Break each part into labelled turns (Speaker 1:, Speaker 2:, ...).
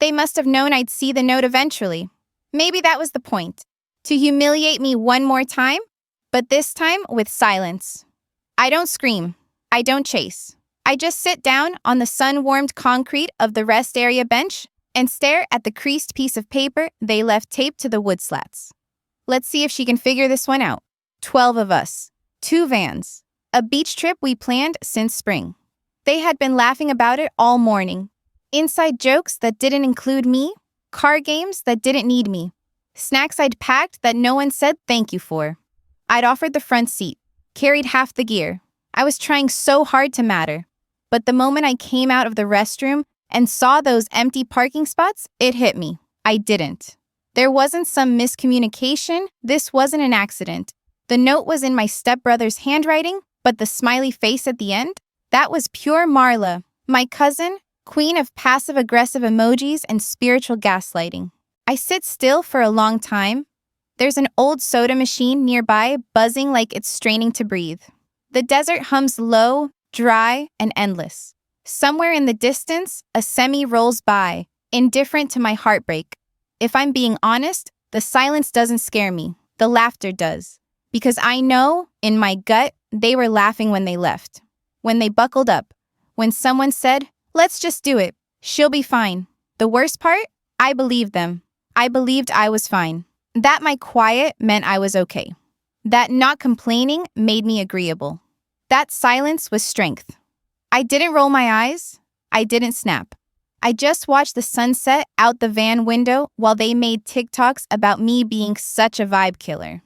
Speaker 1: They must have known I'd see the note eventually. Maybe that was the point. To humiliate me one more time, but this time with silence. I don't scream. I don't chase. I just sit down on the sun-warmed concrete of the rest area bench and stare at the creased piece of paper they left taped to the wood slats. Let's see if she can figure this one out. 12 of us. 2 vans. A beach trip we planned since spring. They had been laughing about it all morning. Inside jokes that didn't include me. Card games that didn't need me. Snacks I'd packed that no one said thank you for. I'd offered the front seat. Carried half the gear. I was trying so hard to matter. But the moment I came out of the restroom and saw those empty parking spots, it hit me. I didn't. There wasn't some miscommunication. This wasn't an accident. The note was in my stepbrother's handwriting, but the smiley face at the end? That was pure Marla, my cousin, queen of passive-aggressive emojis and spiritual gaslighting. I sit still for a long time. There's an old soda machine nearby buzzing like it's straining to breathe. The desert hums low, dry, and endless. Somewhere in the distance, a semi rolls by, indifferent to my heartbreak. If I'm being honest, the silence doesn't scare me. The laughter does. Because I know, in my gut, they were laughing when they left. When they buckled up. When someone said, "Let's just do it. She'll be fine." The worst part? I believed them. I believed I was fine. That my quiet meant I was okay. That not complaining made me agreeable. That silence was strength. I didn't roll my eyes. I didn't snap. I just watched the sunset out the van window while they made TikToks about me being such a vibe killer.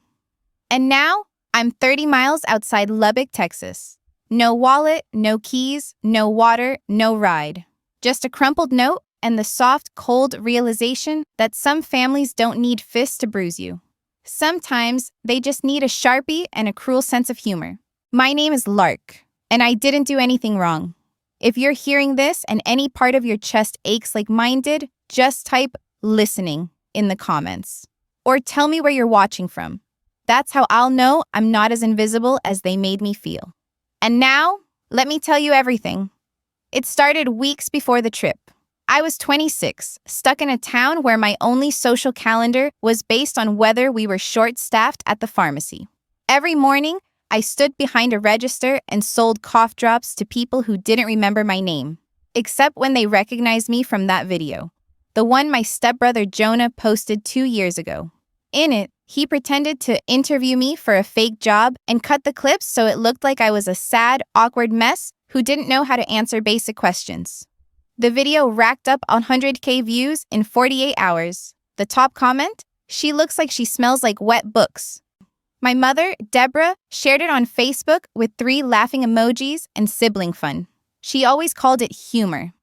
Speaker 1: And now, I'm 30 miles outside Lubbock, Texas. No wallet, no keys, no water, no ride. Just a crumpled note and the soft, cold realization that some families don't need fists to bruise you. Sometimes they just need a Sharpie and a cruel sense of humor. My name is Lark, and I didn't do anything wrong. If you're hearing this and any part of your chest aches like mine did, just type "listening" in the comments. Or tell me where you're watching from. That's how I'll know I'm not as invisible as they made me feel. And now, let me tell you everything. It started weeks before the trip. I was 26, stuck in a town where my only social calendar was based on whether we were short-staffed at the pharmacy. Every morning, I stood behind a register and sold cough drops to people who didn't remember my name, except when they recognized me from that video, the one my stepbrother Jonah posted 2 years ago. In it, he pretended to interview me for a fake job and cut the clips so it looked like I was a sad, awkward mess who didn't know how to answer basic questions. The video racked up 100K views in 48 hours. The top comment? "She looks like she smells like wet books." My mother, Deborah, shared it on Facebook with 3 laughing emojis and sibling fun. She always called it humor.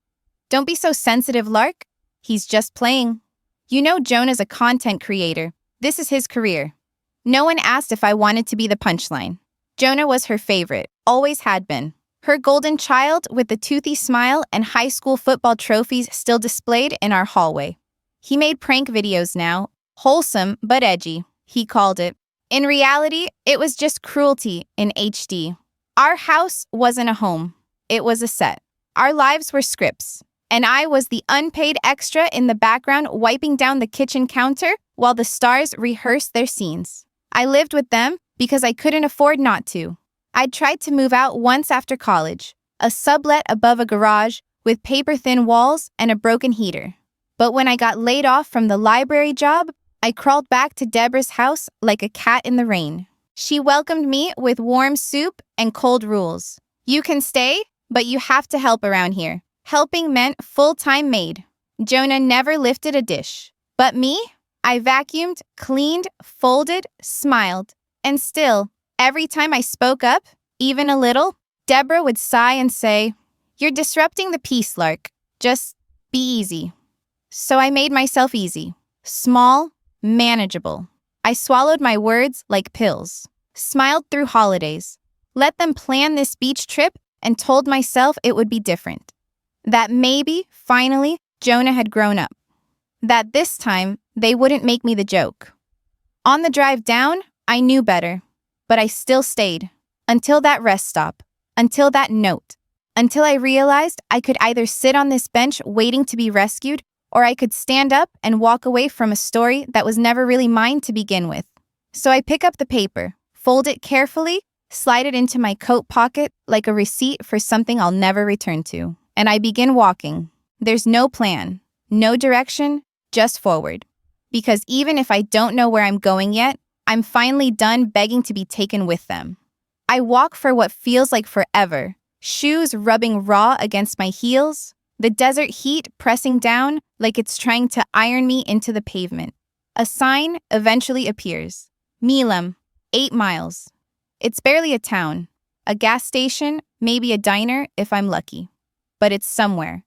Speaker 1: Don't be so sensitive, Lark. He's just playing. You know Jonah's a content creator. This is his career. No one asked if I wanted to be the punchline. Jonah was her favorite, always had been. Her golden child with the toothy smile and high school football trophies still displayed in our hallway. He made prank videos now, wholesome but edgy, he called it. In reality, it was just cruelty in HD. Our house wasn't a home. It was a set. Our lives were scripts. And I was the unpaid extra in the background wiping down the kitchen counter while the stars rehearsed their scenes. I lived with them because I couldn't afford not to. I'd tried to move out once after college, a sublet above a garage with paper-thin walls and a broken heater. But when I got laid off from the library job, I crawled back to Deborah's house like a cat in the rain. She welcomed me with warm soup and cold rules. You can stay, but you have to help around here. Helping meant full-time maid. Jonah never lifted a dish. But me? I vacuumed, cleaned, folded, smiled. And still, every time I spoke up, even a little, Deborah would sigh and say, "You're disrupting the peace, Lark. Just be easy." So I made myself easy. Small, manageable. I swallowed my words like pills. Smiled through holidays. Let them plan this beach trip and told myself it would be different. That maybe, finally, Jonah had grown up. That this time, they wouldn't make me the joke. On the drive down, I knew better. But I still stayed. Until that rest stop. Until that note. Until I realized I could either sit on this bench waiting to be rescued or I could stand up and walk away from a story that was never really mine to begin with. So I pick up the paper, fold it carefully, slide it into my coat pocket like a receipt for something I'll never return to, and I begin walking. There's no plan, no direction, just forward. Because even if I don't know where I'm going yet, I'm finally done begging to be taken with them. I walk for what feels like forever, shoes rubbing raw against my heels, the desert heat pressing down like it's trying to iron me into the pavement. A sign eventually appears. Milam, 8 miles. It's barely a town, a gas station, maybe a diner if I'm lucky. But it's somewhere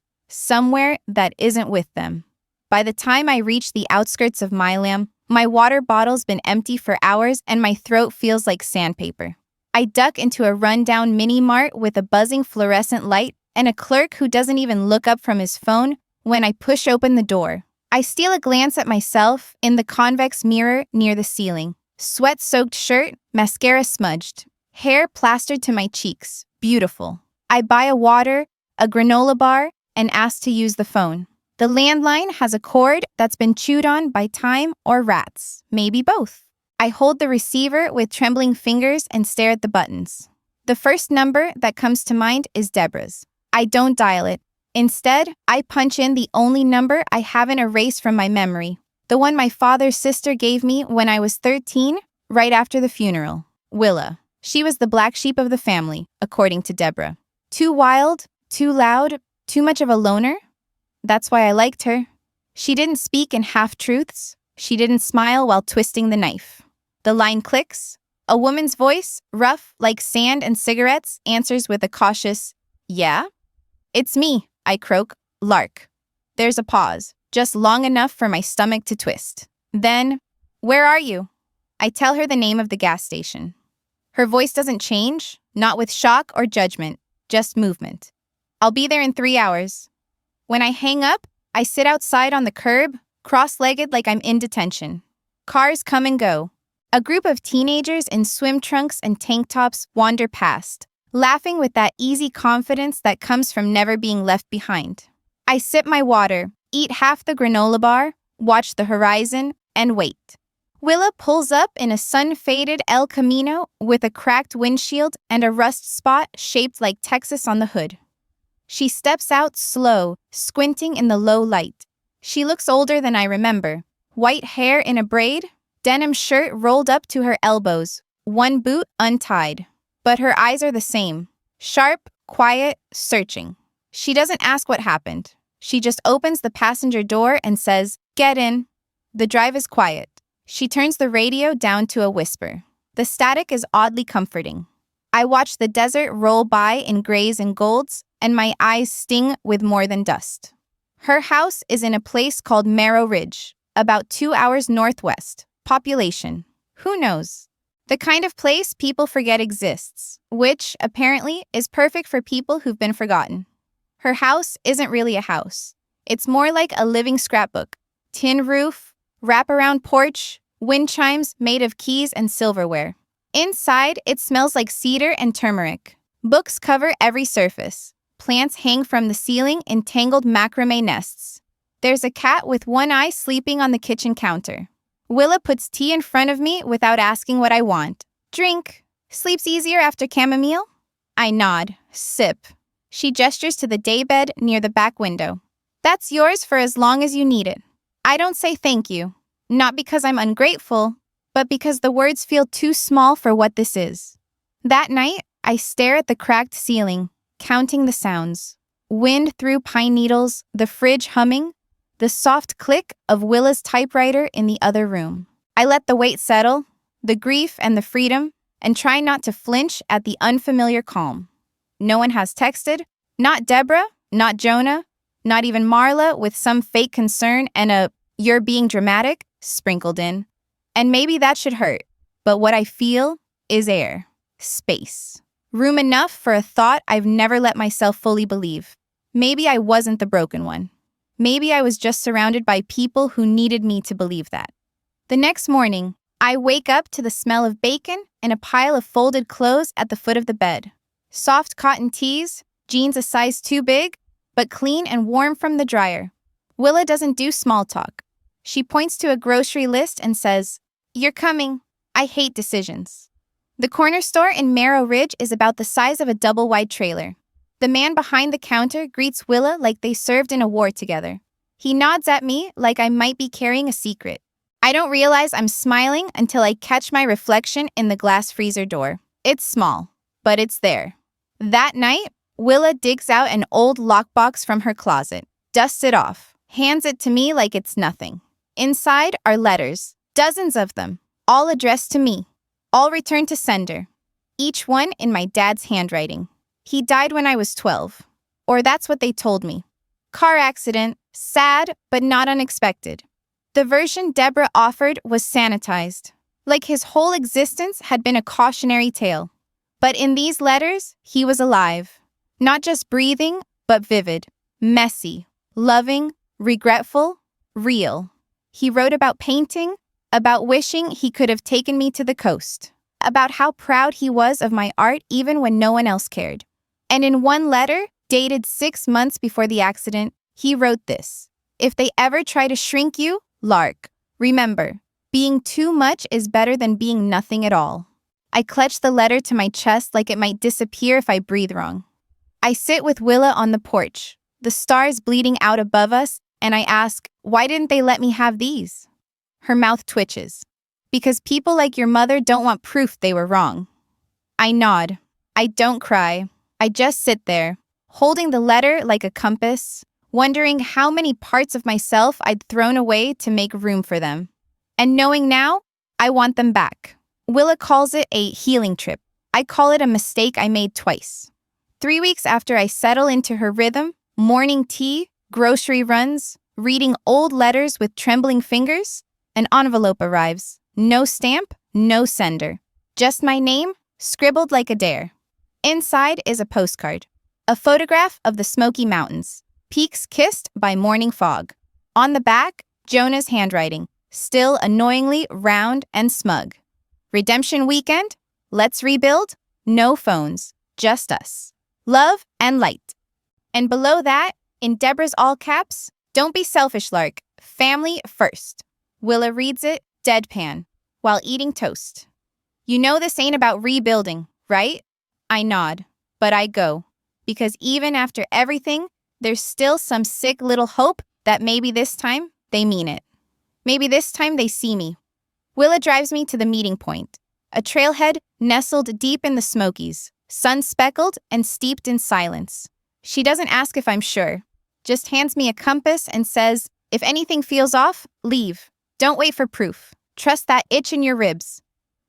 Speaker 1: that isn't with them. By the time I reach the outskirts of Milam, my water bottle's been empty for hours and my throat feels like sandpaper. I duck into a rundown mini-mart with a buzzing fluorescent light and a clerk who doesn't even look up from his phone when I push open the door. I steal a glance at myself in the convex mirror near the ceiling. Sweat-soaked shirt, mascara smudged, hair plastered to my cheeks. Beautiful. I buy a water, a granola bar, and ask to use the phone. The landline has a cord that's been chewed on by time or rats, maybe both. I hold the receiver with trembling fingers and stare at the buttons. The first number that comes to mind is Deborah's. I don't dial it. Instead, I punch in the only number I haven't erased from my memory, the one my father's sister gave me when I was 13, right after the funeral. Willa. She was the black sheep of the family, according to Deborah. Too wild, too loud, too much of a loner. That's why I liked her. She didn't speak in half-truths. She didn't smile while twisting the knife. The line clicks. A woman's voice, rough like sand and cigarettes, answers with a cautious, "Yeah?" "It's me," I croak. "Lark." There's a pause, just long enough for my stomach to twist. Then, "Where are you?" I tell her the name of the gas station. Her voice doesn't change, not with shock or judgment, just movement. "I'll be there in 3 hours." When I hang up, I sit outside on the curb, cross-legged like I'm in detention. Cars come and go. A group of teenagers in swim trunks and tank tops wander past, laughing with that easy confidence that comes from never being left behind. I sip my water, eat half the granola bar, watch the horizon, and wait. Willa pulls up in a sun-faded El Camino with a cracked windshield and a rust spot shaped like Texas on the hood. She steps out slow, squinting in the low light. She looks older than I remember. White hair in a braid, denim shirt rolled up to her elbows, one boot untied. But her eyes are the same. Sharp, quiet, searching. She doesn't ask what happened. She just opens the passenger door and says, "Get in." The drive is quiet. She turns the radio down to a whisper. The static is oddly comforting. I watch the desert roll by in grays and golds, and my eyes sting with more than dust. Her house is in a place called Marrow Ridge, about 2 hours northwest. Population. Who knows? The kind of place people forget exists, which, apparently, is perfect for people who've been forgotten. Her house isn't really a house. It's more like a living scrapbook. Tin roof, wraparound porch, wind chimes made of keys and silverware. Inside, it smells like cedar and turmeric. Books cover every surface. Plants hang from the ceiling in tangled macrame nests. There's a cat with one eye sleeping on the kitchen counter. Willa puts tea in front of me without asking what I want. "Drink. Sleeps easier after chamomile?" I nod. Sip. She gestures to the daybed near the back window. "That's yours for as long as you need it." I don't say thank you. Not because I'm ungrateful, but because the words feel too small for what this is. That night, I stare at the cracked ceiling, counting the sounds. Wind through pine needles, the fridge humming, the soft click of Willa's typewriter in the other room. I let the weight settle, the grief and the freedom, and try not to flinch at the unfamiliar calm. No one has texted, not Deborah, not Jonah, not even Marla with some fake concern and a "you're being dramatic" sprinkled in. And maybe that should hurt, but what I feel is air, space. Room enough for a thought I've never let myself fully believe. Maybe I wasn't the broken one. Maybe I was just surrounded by people who needed me to believe that. The next morning, I wake up to the smell of bacon and a pile of folded clothes at the foot of the bed. Soft cotton tees, jeans a size too big, but clean and warm from the dryer. Willa doesn't do small talk. She points to a grocery list and says, "You're coming. I hate decisions." The corner store in Merrill Ridge is about the size of a double-wide trailer. The man behind the counter greets Willa like they served in a war together. He nods at me like I might be carrying a secret. I don't realize I'm smiling until I catch my reflection in the glass freezer door. It's small, but it's there. That night, Willa digs out an old lockbox from her closet, dusts it off, hands it to me like it's nothing. Inside are letters, dozens of them, all addressed to me, all returned to sender, each one in my dad's handwriting. He died when I was 12, or that's what they told me. Car accident, sad but not unexpected. The version Deborah offered was sanitized, like his whole existence had been a cautionary tale. But in these letters, he was alive. Not just breathing, but vivid, messy, loving, regretful, real. He wrote about painting, about wishing he could have taken me to the coast, about how proud he was of my art even when no one else cared. And in one letter, dated 6 months before the accident, he wrote this: "If they ever try to shrink you, Lark, remember, being too much is better than being nothing at all." I clutch the letter to my chest like it might disappear if I breathe wrong. I sit with Willa on the porch, the stars bleeding out above us, and I ask, "Why didn't they let me have these?" Her mouth twitches. "Because people like your mother don't want proof they were wrong." I nod. I don't cry. I just sit there, holding the letter like a compass, wondering how many parts of myself I'd thrown away to make room for them. And knowing now, I want them back. Willa calls it a healing trip. I call it a mistake I made twice. 3 weeks after I settle into her rhythm, morning tea, grocery runs, reading old letters with trembling fingers, an envelope arrives. No stamp, no sender. Just my name, scribbled like a dare. Inside is a postcard. A photograph of the Smoky Mountains, peaks kissed by morning fog. On the back, Jonah's handwriting, still annoyingly round and smug. Redemption weekend? Let's rebuild? No phones, just us. Love and light. And below that, in Deborah's all caps, "Don't be selfish, Lark. Family first." Willa reads it, deadpan, while eating toast. "You know this ain't about rebuilding, right?" I nod, but I go, because even after everything, there's still some sick little hope that maybe this time they mean it. Maybe this time they see me. Willa drives me to the meeting point, a trailhead nestled deep in the Smokies, sun-speckled and steeped in silence. She doesn't ask if I'm sure, just hands me a compass and says, "If anything feels off, leave. Don't wait for proof. Trust that itch in your ribs."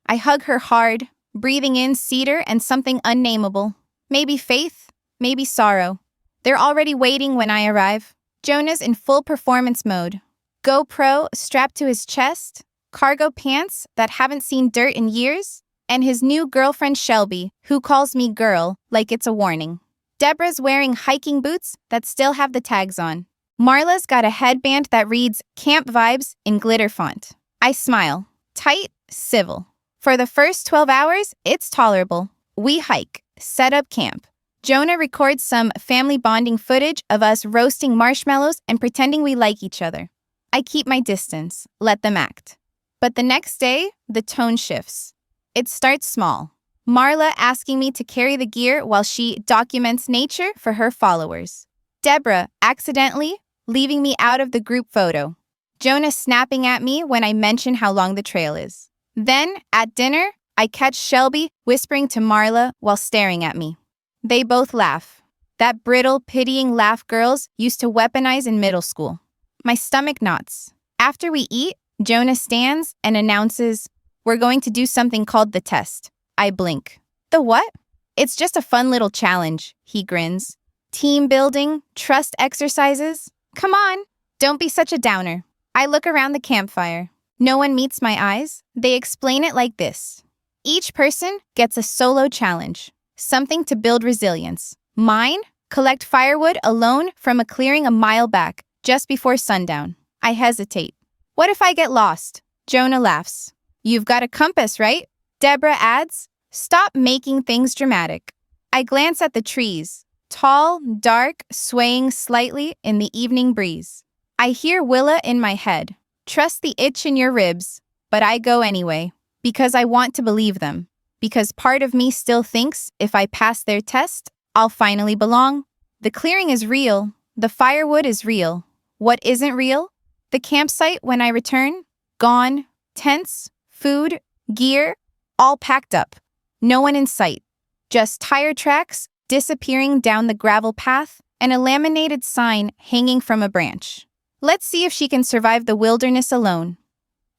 Speaker 1: I hug her hard, breathing in cedar and something unnameable. Maybe faith, maybe sorrow. They're already waiting when I arrive. Jonah's in full performance mode. GoPro strapped to his chest, cargo pants that haven't seen dirt in years, and his new girlfriend Shelby, who calls me girl like it's a warning. Deborah's wearing hiking boots that still have the tags on. Marla's got a headband that reads "Camp Vibes" in glitter font. I smile. Tight, civil. For the first 12 hours, it's tolerable. We hike, set up camp. Jonah records some family bonding footage of us roasting marshmallows and pretending we like each other. I keep my distance, let them act. But the next day, the tone shifts. It starts small. Marla asking me to carry the gear while she documents nature for her followers. Deborah accidentally leaving me out of the group photo. Jonah snapping at me when I mention how long the trail is. Then, at dinner, I catch Shelby whispering to Marla while staring at me. They both laugh. That brittle, pitying laugh girls used to weaponize in middle school. My stomach knots. After we eat, Jonah stands and announces, "We're going to do something called the test." I blink. "The what?" "It's just a fun little challenge," he grins. "Team building, trust exercises. Come on, don't be such a downer." I look around the campfire. No one meets my eyes. They explain it like this. Each person gets a solo challenge, something to build resilience. Mine? Collect firewood alone from a clearing a mile back, just before sundown. I hesitate. What if I get lost? Jonah laughs. You've got a compass, right? Deborah adds, stop making things dramatic. I glance at the trees, tall, dark, swaying slightly in the evening breeze. I hear Willa in my head. Trust the itch in your ribs, but I go anyway. Because I want to believe them. Because part of me still thinks if I pass their test, I'll finally belong. The clearing is real. The firewood is real. What isn't real? The campsite when I return? Gone. Tents, food, gear, all packed up. No one in sight. Just tire tracks disappearing down the gravel path and a laminated sign hanging from a branch. Let's see if she can survive the wilderness alone.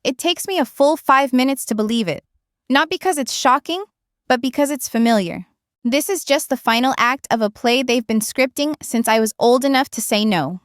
Speaker 1: It takes me a full 5 minutes to believe it. Not because it's shocking, but because it's familiar. This is just the final act of a play they've been scripting since I was old enough to say no.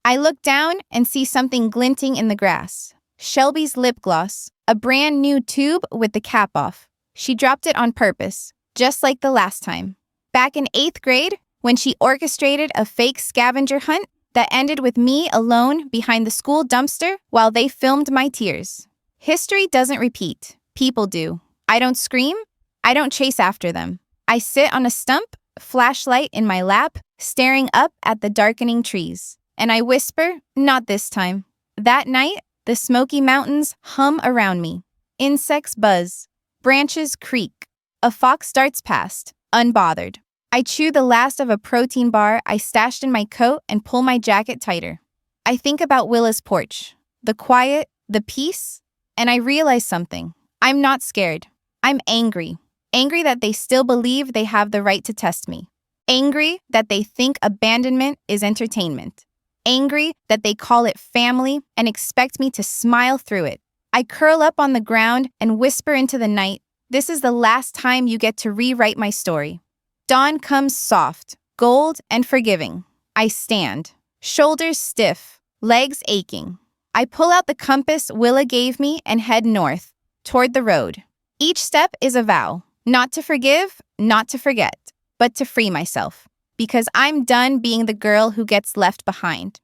Speaker 1: I look down and see something glinting in the grass. Shelby's lip gloss, a brand new tube with the cap off. She dropped it on purpose, just like the last time. Back in 8th grade, when she orchestrated a fake scavenger hunt that ended with me alone behind the school dumpster while they filmed my tears. History doesn't repeat. People do. I don't scream. I don't chase after them. I sit on a stump, flashlight in my lap, staring up at the darkening trees. And I whisper, not this time. That night, the Smoky Mountains hum around me. Insects buzz. Branches creak. A fox darts past, unbothered. I chew the last of a protein bar I stashed in my coat and pull my jacket tighter. I think about Willa's porch. The quiet, the peace, and I realize something. I'm not scared. I'm angry. Angry that they still believe they have the right to test me. Angry that they think abandonment is entertainment. Angry that they call it family and expect me to smile through it. I curl up on the ground and whisper into the night, this is the last time you get to rewrite my story. Dawn comes soft, gold, and forgiving. I stand, shoulders stiff, legs aching. I pull out the compass Willa gave me and head north, toward the road. Each step is a vow, not to forgive, not to forget, but to free myself. Because I'm done being the girl who gets left behind.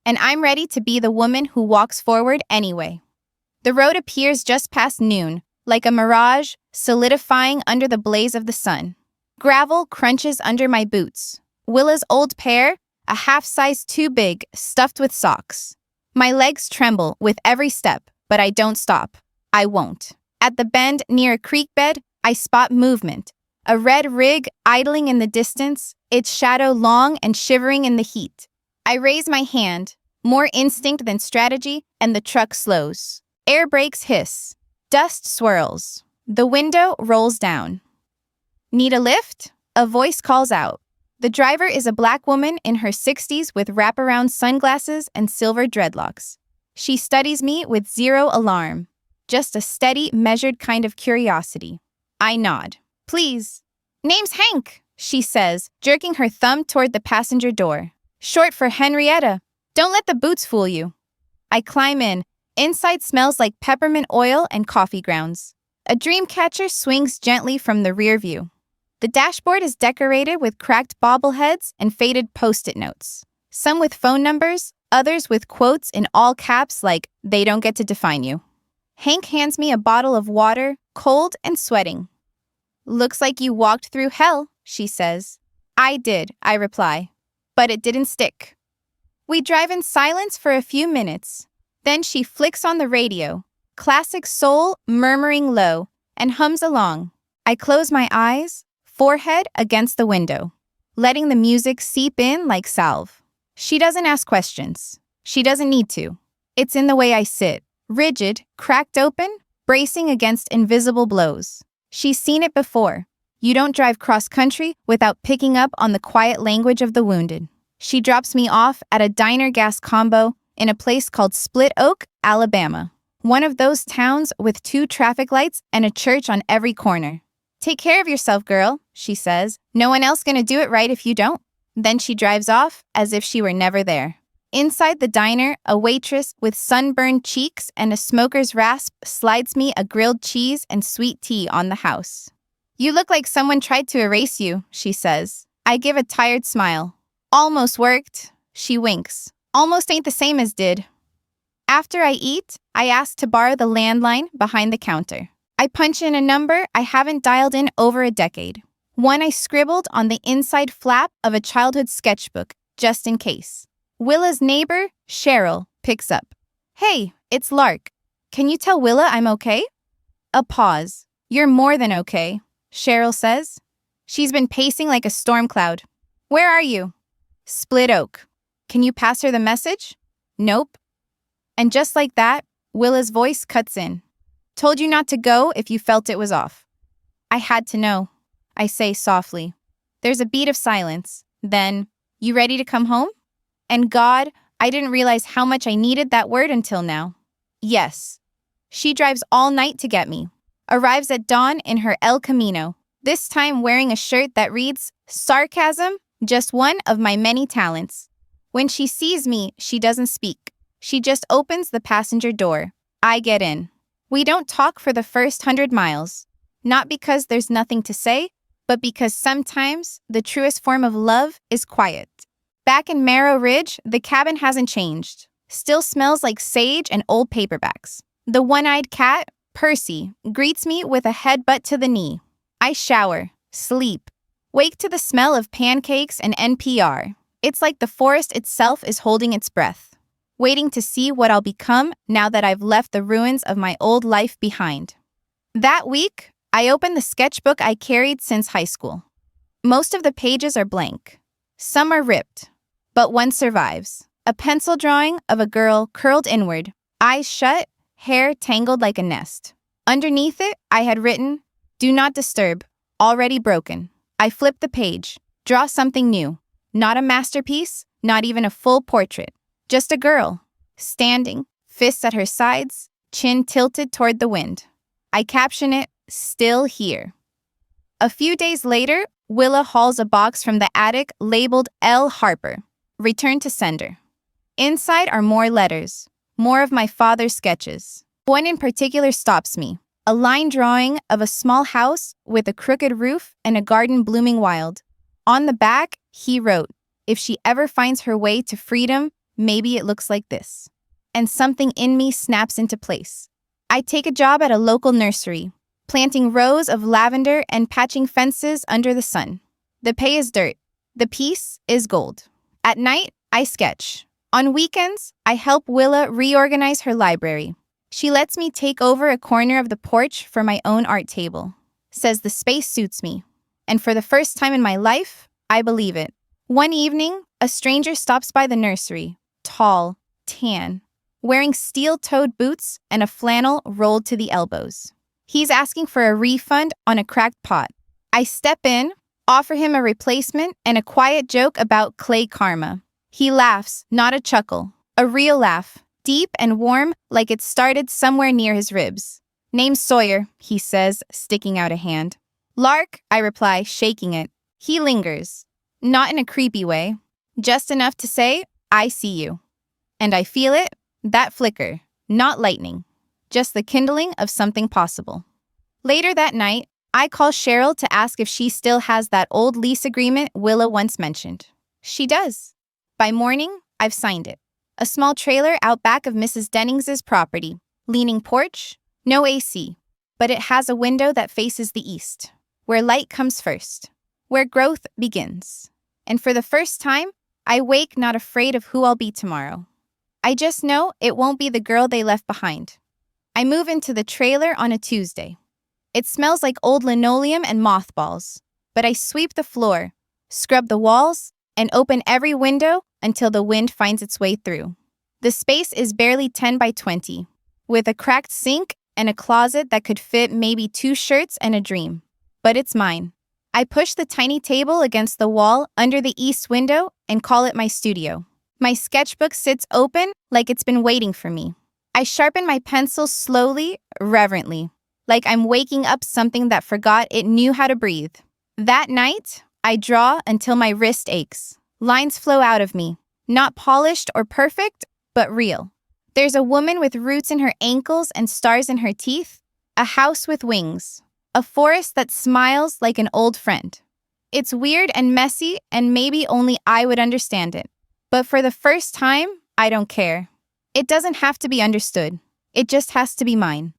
Speaker 1: And I'm ready to be the woman who walks forward anyway. The road appears just past noon, like a mirage, solidifying under the blaze of the sun. Gravel crunches under my boots. Willa's old pair, a half size too big, stuffed with socks. My legs tremble with every step, but I don't stop. I won't. At the bend near a creek bed, I spot movement. A red rig idling in the distance, its shadow long and shivering in the heat. I raise my hand, more instinct than strategy, and the truck slows. Air brakes hiss. Dust swirls. The window rolls down. Need a lift? A voice calls out. The driver is a black woman in her 60s with wraparound sunglasses and silver dreadlocks. She studies me with zero alarm, just a steady, measured kind of curiosity. I nod. Please. Name's Hank, she says, jerking her thumb toward the passenger door. Short for Henrietta. Don't let the boots fool you. I climb in. Inside smells like peppermint oil and coffee grounds. A dream catcher swings gently from the rear view. The dashboard is decorated with cracked bobbleheads and faded post-it notes. Some with phone numbers, others with quotes in all caps like, they don't get to define you. Hank hands me a bottle of water, cold and sweating. Looks like you walked through hell, she says. I did, I reply. But it didn't stick. We drive in silence for a few minutes. Then she flicks on the radio, classic soul murmuring low, and hums along. I close my eyes, forehead against the window, letting the music seep in like salve. She doesn't ask questions. She doesn't need to. It's in the way I sit, rigid, cracked open, bracing against invisible blows. She's seen it before. You don't drive cross-country without picking up on the quiet language of the wounded. She drops me off at a diner gas combo in a place called Split Oak, Alabama. One of those towns with 2 traffic lights and a church on every corner. Take care of yourself, girl, she says. No one else gonna do it right if you don't. Then she drives off as if she were never there. Inside the diner, a waitress with sunburned cheeks and a smoker's rasp slides me a grilled cheese and sweet tea on the house. You look like someone tried to erase you, she says. I give a tired smile. Almost worked. She winks. Almost ain't the same as did. After I eat, I ask to borrow the landline behind the counter. I punch in a number I haven't dialed in over a decade. One I scribbled on the inside flap of a childhood sketchbook, just in case. Willa's neighbor, Cheryl, Picks up. Hey, it's Lark. Can you tell Willa I'm okay? A pause. You're more than okay, Cheryl says. She's been pacing like a storm cloud. Where are you? Split Oak. Can you pass her the message? Nope. And just like that, Willa's voice cuts in. Told you not to go if you felt it was off. I had to know, I say softly. There's a beat of silence. Then, you ready to come home? And God, I didn't realize how much I needed that word until now. Yes. She drives all night to get me. Arrives at dawn in her El Camino, this time wearing a shirt that reads, Sarcasm, just one of my many talents. When she sees me, she doesn't speak. She just opens the passenger door. I get in. We don't talk for the first 100 miles. Not because there's nothing to say, but because sometimes the truest form of love is quiet. Back in Marrow Ridge, the cabin hasn't changed. Still smells like sage and old paperbacks. The one-eyed cat, Percy, greets me with a headbutt to the knee. I shower, sleep, wake to the smell of pancakes and NPR. It's like the forest itself is holding its breath, waiting to see what I'll become now that I've left the ruins of my old life behind. That week, I open the sketchbook I carried since high school. Most of the pages are blank. Some are ripped, but one survives. A pencil drawing of a girl curled inward, eyes shut, hair tangled like a nest. Underneath it, I had written, Do not disturb, already broken. I flip the page, draw something new. Not a masterpiece, not even a full portrait. Just a girl, standing, fists at her sides, chin tilted toward the wind. I caption it, Still Here. A few days later, Willa hauls a box from the attic labeled L. Harper. Return to sender. Inside are more letters, more of my father's sketches. One in particular stops me. A line drawing of a small house with a crooked roof and a garden blooming wild. On the back, he wrote, If she ever finds her way to freedom, maybe it looks like this. And something in me snaps into place. I take a job at a local nursery, planting rows of lavender and patching fences under the sun. The pay is dirt. The peace is gold. At night, I sketch. On weekends, I help Willa reorganize her library. She lets me take over a corner of the porch for my own art table. Says the space suits me. And for the first time in my life, I believe it. One evening, a stranger stops by the nursery, tall, tan, wearing steel-toed boots and a flannel rolled to the elbows. He's asking for a refund on a cracked pot. I step in, offer him a replacement and a quiet joke about clay karma. He laughs, not a chuckle, a real laugh, deep and warm like it started somewhere near his ribs. Name's Sawyer, he says, sticking out a hand. Lark, I reply, shaking it. He lingers. Not in a creepy way, just enough to say, I see you. And I feel it, that flicker, not lightning, just the kindling of something possible. Later that night, I call Cheryl to ask if she still has that old lease agreement Willa once mentioned. She does. By morning, I've signed it. A small trailer out back of Mrs. Dennings's property, leaning porch, no AC, but it has a window that faces the east, where light comes first, where growth begins. And for the first time, I wake not afraid of who I'll be tomorrow. I just know it won't be the girl they left behind. I move into the trailer on a Tuesday. It smells like old linoleum and mothballs, but I sweep the floor, scrub the walls, and open every window until the wind finds its way through. The space is barely 10 by 20, with a cracked sink and a closet that could fit maybe 2 shirts and a dream. But it's mine. I push the tiny table against the wall under the east window and call it my studio. My sketchbook sits open like it's been waiting for me. I sharpen my pencil slowly, reverently, like I'm waking up something that forgot it knew how to breathe. That night, I draw until my wrist aches. Lines flow out of me, not polished or perfect, but real. There's a woman with roots in her ankles and stars in her teeth, a house with wings, a forest that smiles like an old friend. It's weird and messy, and maybe only I would understand it. But for the first time, I don't care. It doesn't have to be understood. It just has to be mine.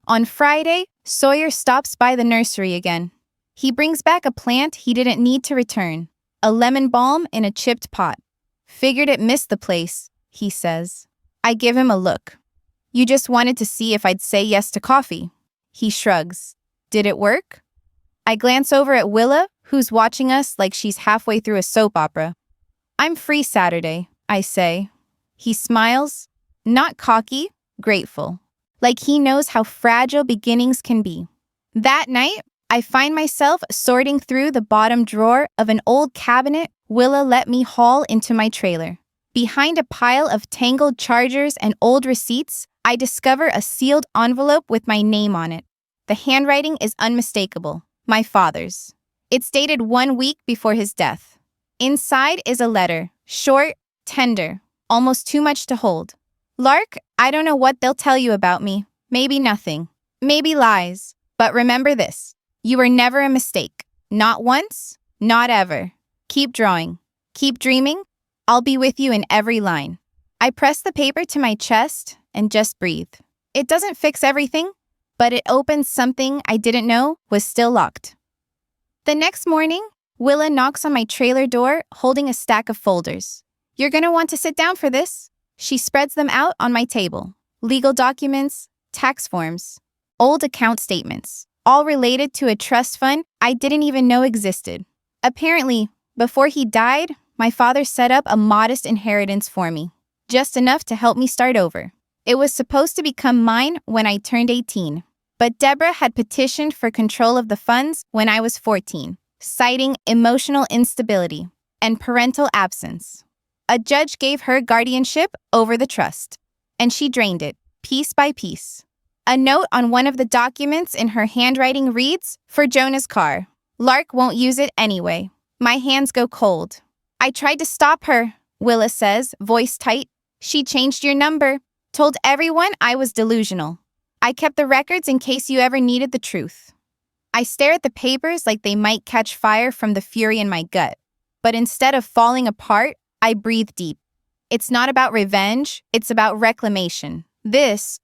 Speaker 1: On Friday, Sawyer stops by the nursery again. He brings back a plant he didn't need to return, a lemon balm in a chipped pot. Figured it missed the place, he says. I give him a look. You just wanted to see if I'd say yes to coffee. He shrugs. Did it work? I glance over at Willa, who's watching us like she's halfway through a soap opera. I'm free Saturday, I say. He smiles, not cocky, grateful, like he knows how fragile beginnings can be. That night, I find myself sorting through the bottom drawer of an old cabinet Willa let me haul into my trailer. Behind a pile of tangled chargers and old receipts, I discover a sealed envelope with my name on it. The handwriting is unmistakable, my father's. It's dated 1 week before his death. Inside is a letter, short, tender, almost too much to hold. Lark, I don't know what they'll tell you about me. Maybe nothing. Maybe lies. But remember this. You were never a mistake. Not once, not ever. Keep drawing. Keep dreaming. I'll be with you in every line. I press the paper to my chest and just breathe. It doesn't fix everything, but it opens something I didn't know was still locked. The next morning, Willa knocks on my trailer door holding a stack of folders. You're gonna want to sit down for this. She spreads them out on my table. Legal documents, tax forms, old account statements, all related to a trust fund I didn't even know existed. Apparently, before he died, my father set up a modest inheritance for me, just enough to help me start over. It was supposed to become mine when I turned 18, but Deborah had petitioned for control of the funds when I was 14, citing emotional instability and parental absence. A judge gave her guardianship over the trust, and she drained it, piece by piece. A note on one of the documents in her handwriting reads, "For Jonah's car. Lark won't use it anyway." My hands go cold. I tried to stop her, Willa says, voice tight. She changed your number, told everyone I was delusional. I kept the records in case you ever needed the truth. I stare at the papers like they might catch fire from the fury in my gut. But instead of falling apart, I breathe deep. It's not about revenge, it's about reclamation.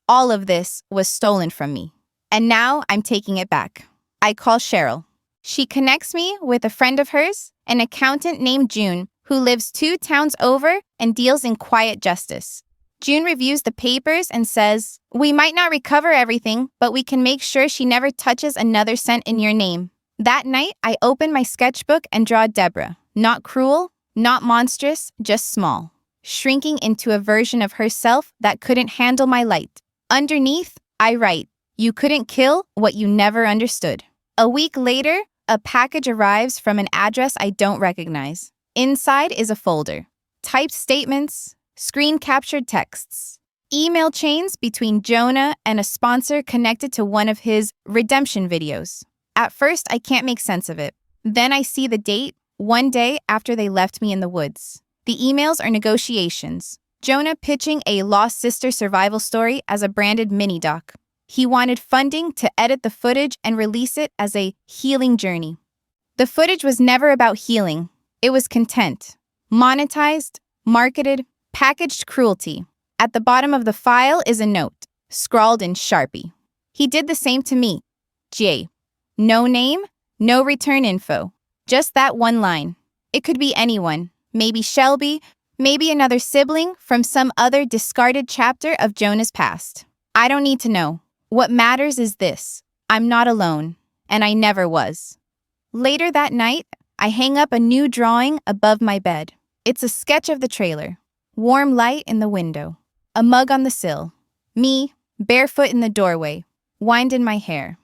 Speaker 1: All of this, was stolen from me. And now I'm taking it back. I call Cheryl. She connects me with a friend of hers, an accountant named June, who lives 2 towns over and deals in quiet justice. June reviews the papers and says, "We might not recover everything, but we can make sure she never touches another cent in your name." That night, I open my sketchbook and draw Deborah. Not cruel, not monstrous, just small, shrinking into a version of herself that couldn't handle my light. Underneath, I write, "You couldn't kill what you never understood." A week later, a package arrives from an address I don't recognize. Inside is a folder. Typed statements, screen-captured texts, email chains between Jonah and a sponsor connected to one of his redemption videos. At first, I can't make sense of it. Then I see the date, 1 day after they left me in the woods. The emails are negotiations. Jonah pitching a lost sister survival story as a branded mini-doc. He wanted funding to edit the footage and release it as a healing journey. The footage was never about healing. It was content. Monetized, marketed, packaged cruelty. At the bottom of the file is a note, scrawled in Sharpie. He did the same to me. J. No name, no return info. Just that one line. It could be anyone. Maybe Shelby, maybe another sibling from some other discarded chapter of Jonah's past. I don't need to know. What matters is this. I'm not alone, and I never was. Later that night, I hang up a new drawing above my bed. It's a sketch of the trailer. Warm light in the window. A mug on the sill. Me, barefoot in the doorway, wind in my hair.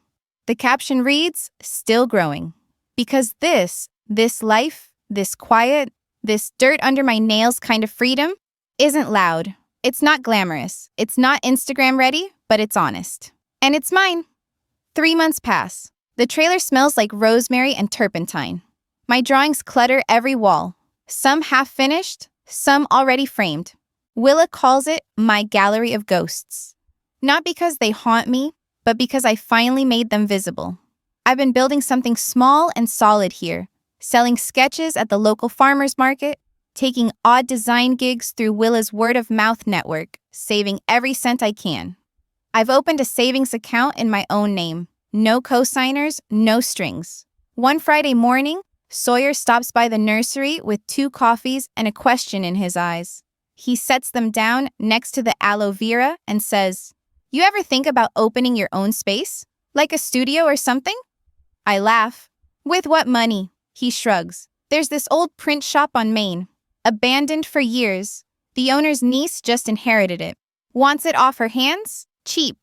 Speaker 1: The caption reads, "Still growing." Because this life, this quiet, this dirt under my nails kind of freedom, isn't loud. It's not glamorous. It's not Instagram ready, but it's honest. And it's mine. 3 months pass. The trailer smells like rosemary and turpentine. My drawings clutter every wall. Some half finished, some already framed. Willa calls it my gallery of ghosts. Not because they haunt me, but because I finally made them visible. I've been building something small and solid here, selling sketches at the local farmer's market, taking odd design gigs through Willa's word-of-mouth network, saving every cent I can. I've opened a savings account in my own name. No co-signers, no strings. One Friday morning, Sawyer stops by the nursery with 2 coffees and a question in his eyes. He sets them down next to the aloe vera and says, "You ever think about opening your own space? Like a studio or something?" I laugh. "With what money?" He shrugs. "There's this old print shop on Main. Abandoned for years. The owner's niece just inherited it. Wants it off her hands? Cheap.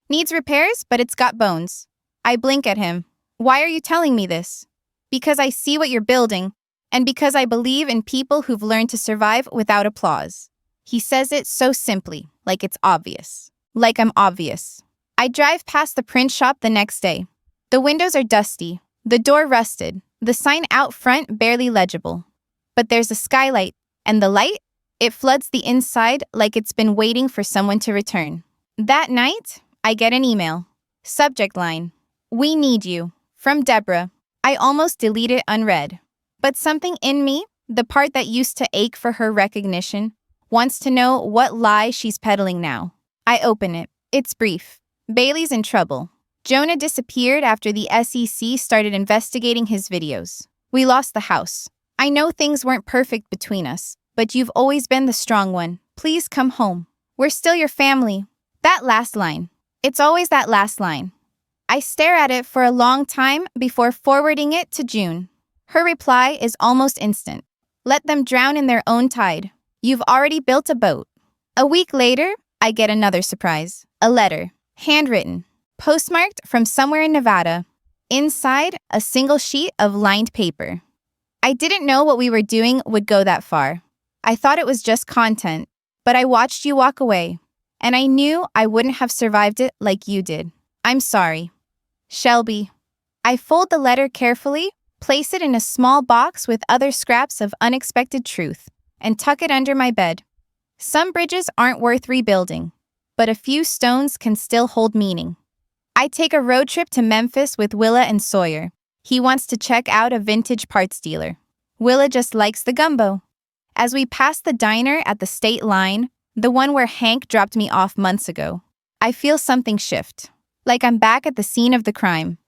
Speaker 1: Needs repairs, but it's got bones." I blink at him. "Why are you telling me this?" "Because I see what you're building, and because I believe in people who've learned to survive without applause." He says it so simply, like it's obvious. Like I'm obvious. I drive past the print shop the next day. The windows are dusty, the door rusted, the sign out front barely legible. But there's a skylight, and the light, it floods the inside like it's been waiting for someone to return. That night, I get an email. Subject line: "We need you." From Deborah. I almost delete it unread. But something in me, the part that used to ache for her recognition, wants to know what lie she's peddling now. I open it. It's brief. Bailey's in trouble. Jonah disappeared after the SEC started investigating his videos. We lost the house. I know things weren't perfect between us, but you've always been the strong one. Please come home. We're still your family. That last line. It's always that last line. I stare at it for a long time before forwarding it to June. Her reply is almost instant. "Let them drown in their own tide. You've already built a boat." A week later, I get another surprise. A letter. Handwritten. Postmarked from somewhere in Nevada. Inside, a single sheet of lined paper. I didn't know what we were doing would go that far. I thought it was just content, but I watched you walk away, and I knew I wouldn't have survived it like you did. I'm sorry. Shelby. I fold the letter carefully, place it in a small box with other scraps of unexpected truth, and tuck it under my bed. Some bridges aren't worth rebuilding, but a few stones can still hold meaning. I take a road trip to Memphis with Willa and Sawyer. He wants to check out a vintage parts dealer. Willa just likes the gumbo. As we pass the diner at the state line, the one where Hank dropped me off months ago, I feel something shift. Like I'm back at the scene of the crime.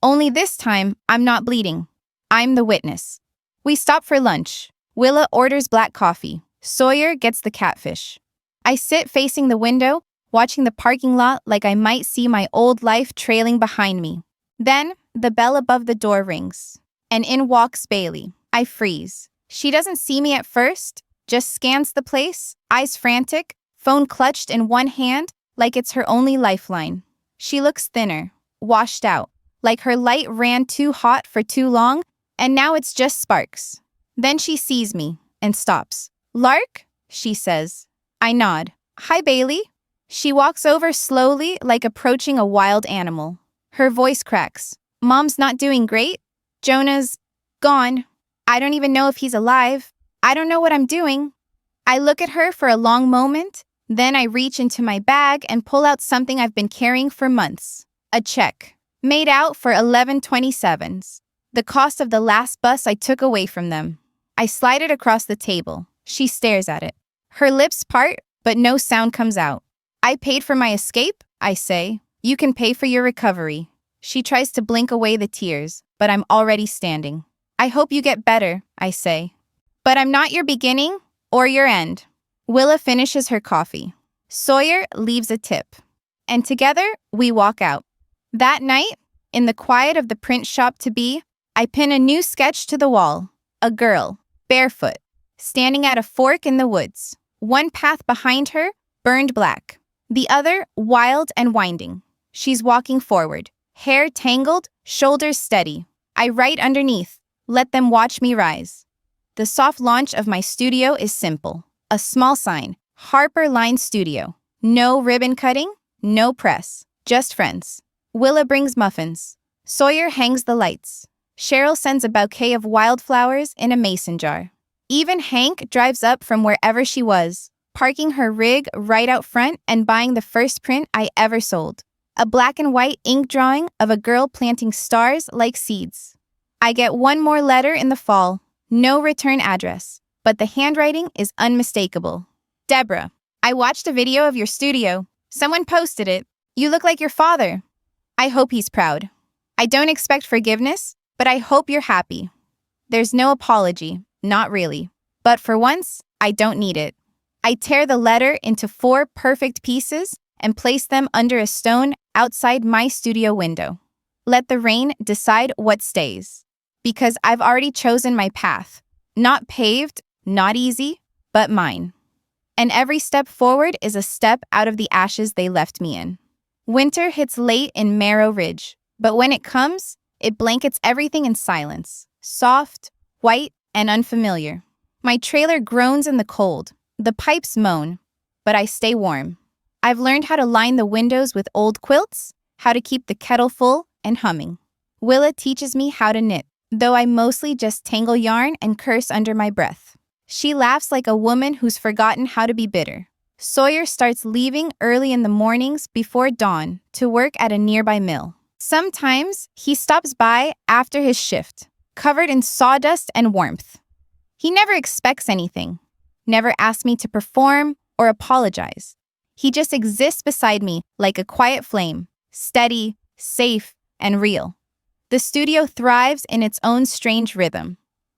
Speaker 1: Only this time, I'm not bleeding. I'm the witness. We stop for lunch. Willa orders black coffee. Sawyer gets the catfish. I sit facing the window, watching the parking lot like I might see my old life trailing behind me. Then, the bell above the door rings. And in walks Bailey. I freeze. She doesn't see me at first, just scans the place, eyes frantic, phone clutched in one hand like it's her only lifeline. She looks thinner, washed out, like her light ran too hot for too long, and now it's just sparks. Then she sees me and stops. "Lark?" she says. I nod. "Hi, Bailey." She walks over slowly, like approaching a wild animal. Her voice cracks. "Mom's not doing great. Jonah's gone. I don't even know if he's alive. I don't know what I'm doing." I look at her for a long moment. Then I reach into my bag and pull out something I've been carrying for months. A check. Made out for 11.27s. The cost of the last bus I took away from them. I slide it across the table. She stares at it. Her lips part, but no sound comes out. "I paid for my escape," I say. "You can pay for your recovery." She tries to blink away the tears, but I'm already standing. "I hope you get better," I say. "But I'm not your beginning or your end." Willa finishes her coffee. Sawyer leaves a tip. And together, we walk out. That night, in the quiet of the print shop to be, I pin a new sketch to the wall. A girl, barefoot, standing at a fork in the woods. One path behind her, burned black. The other, wild and winding. She's walking forward, hair tangled, shoulders steady. I write underneath, "Let them watch me rise." The soft launch of my studio is simple. A small sign, Harper Line Studio. No ribbon cutting, no press, just friends. Willa brings muffins. Sawyer hangs the lights. Cheryl sends a bouquet of wildflowers in a mason jar. Even Hank drives up from wherever she was, parking her rig right out front and buying the first print I ever sold. A black and white ink drawing of a girl planting stars like seeds. I get one more letter in the fall. No return address. But the handwriting is unmistakable. "Deborah, I watched a video of your studio. Someone posted it. You look like your father. I hope he's proud. I don't expect forgiveness, but I hope you're happy." There's no apology, not really. But for once, I don't need it. I tear the letter into 4 perfect pieces and place them under a stone outside my studio window. Let the rain decide what stays. Because I've already chosen my path. Not paved, not easy, but mine. And every step forward is a step out of the ashes they left me in. Winter hits late in Marrow Ridge, but when it comes, it blankets everything in silence. Soft, white, and unfamiliar. My trailer groans in the cold. The pipes moan, but I stay warm. I've learned how to line the windows with old quilts, how to keep the kettle full and humming. Willa teaches me how to knit, though I mostly just tangle yarn and curse under my breath. She laughs like a woman who's forgotten how to be bitter. Sawyer starts leaving early in the mornings before dawn to work at a nearby mill. Sometimes he stops by after his shift, covered in sawdust and warmth. He never expects anything, never asks me to perform or apologize. He just exists beside me like a quiet flame, steady, safe, and real. The studio thrives in its own strange rhythm.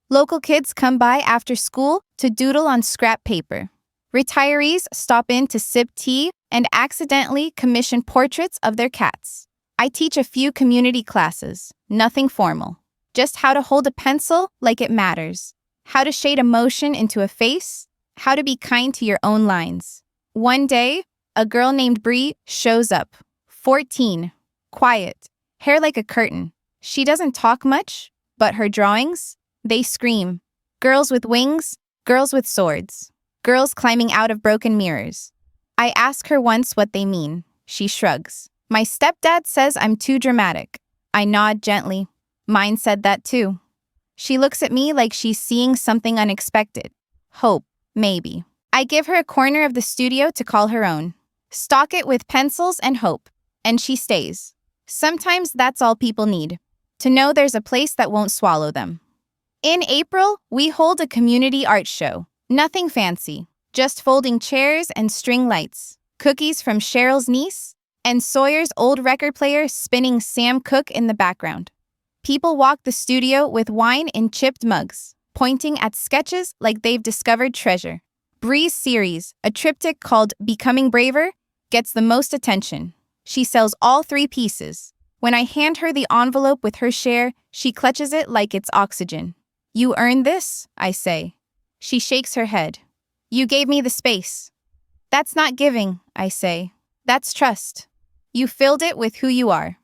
Speaker 1: Local kids come by after school to doodle on scrap paper. Retirees stop in to sip tea and accidentally commission portraits of their cats. I teach a few community classes, nothing formal. Just how to hold a pencil like it matters. How to shade emotion into a face. How to be kind to your own lines. One day, a girl named Bree shows up. 14. Quiet. Hair like a curtain. She doesn't talk much, but her drawings, they scream. Girls with wings, girls with swords. Girls climbing out of broken mirrors. I ask her once what they mean. She shrugs. My stepdad says I'm too dramatic. I nod gently. Mine said that too. She looks at me like she's seeing something unexpected. Hope, maybe. I give her a corner of the studio to call her own. Stock it with pencils and hope. And she stays. Sometimes that's all people need. To know there's a place that won't swallow them. In April, we hold a community art show. Nothing fancy. Just folding chairs and string lights. Cookies from Cheryl's niece. And Sawyer's old record player spinning Sam Cooke in the background. People walk the studio with wine in chipped mugs, pointing at sketches like they've discovered treasure. Bree's series, a triptych called Becoming Braver, gets the most attention. She sells all 3 pieces. When I hand her the envelope with her share, she clutches it like it's oxygen. You earned this, I say. She shakes her head. You gave me the space. That's not giving, I say. That's trust. You filled it with who you are.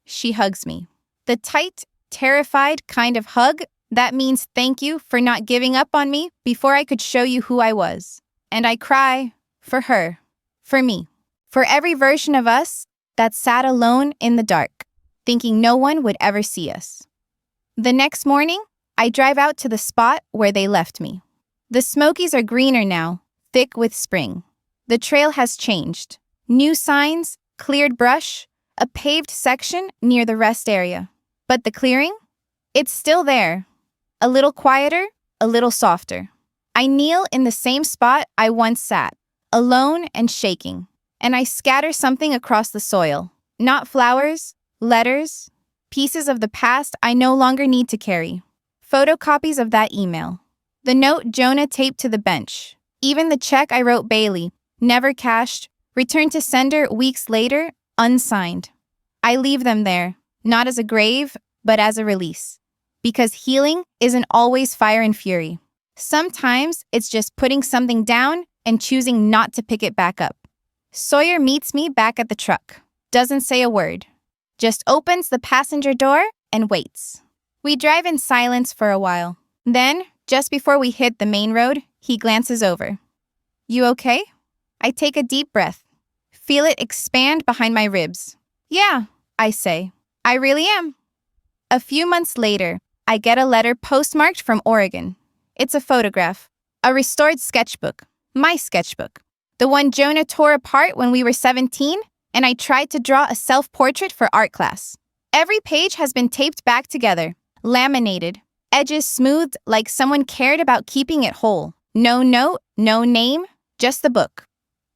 Speaker 1: She hugs me. The tight, terrified kind of hug that means thank you for not giving up on me before I could show you who I was. And I cry for her, for me, for every version of us that sat alone in the dark, thinking no one would ever see us. The next morning, I drive out to the spot where they left me. The Smokies are greener now, thick with spring. The trail has changed. New signs, cleared brush, a paved section near the rest area. But the clearing? It's still there. A little quieter, a little softer. I kneel in the same spot I once sat, alone and shaking, and I scatter something across the soil. Not flowers, letters, pieces of the past I no longer need to carry. Photocopies of that email. The note Jonah taped to the bench. Even the check I wrote Bailey, never cashed, returned to sender weeks later, unsigned. I leave them there, not as a grave, but as a release. Because healing isn't always fire and fury. Sometimes it's just putting something down and choosing not to pick it back up. Sawyer meets me back at the truck. Doesn't say a word. Just opens the passenger door and waits. We drive in silence for a while. Then, just before we hit the main road, he glances over. You okay? I take a deep breath. Feel it expand behind my ribs. Yeah, I say. I really am. A few months later, I get a letter postmarked from Oregon. It's a photograph. A restored sketchbook. My sketchbook. The one Jonah tore apart when we were 17, and I tried to draw a self-portrait for art class. Every page has been taped back together, laminated, edges smoothed like someone cared about keeping it whole. No note, no name, just the book.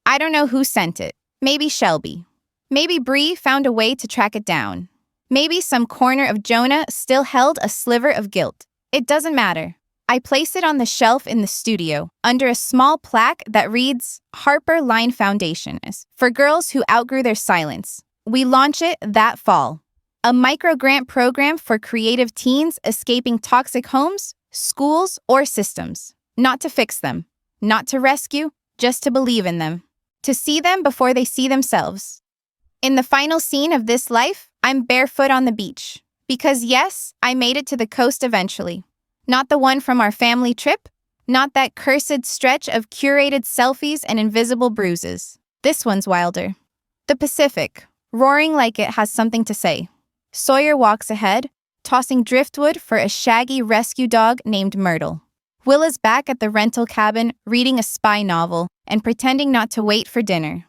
Speaker 1: I don't know who sent it. Maybe Shelby. Maybe Bree found a way to track it down. Maybe some corner of Jonah still held a sliver of guilt. It doesn't matter. I place it on the shelf in the studio, under a small plaque that reads, Harper Line Foundation is for girls who outgrew their silence. We launch it that fall. A micro-grant program for creative teens escaping toxic homes, schools, or systems. Not to fix them, not to rescue, just to believe in them. To see them before they see themselves. In the final scene of this life, I'm barefoot on the beach. Because yes, I made it to the coast eventually. Not the one from our family trip, not that cursed stretch of curated selfies and invisible bruises. This one's wilder. The Pacific, roaring like it has something to say. Sawyer walks ahead, tossing driftwood for a shaggy rescue dog named Myrtle. Will is back at the rental cabin, reading a spy novel and pretending not to wait for dinner.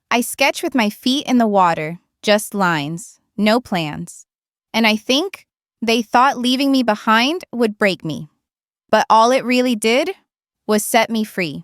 Speaker 1: I sketch with my feet in the water, just lines, no plans. And I think they thought leaving me behind would break me. But all it really did was set me free.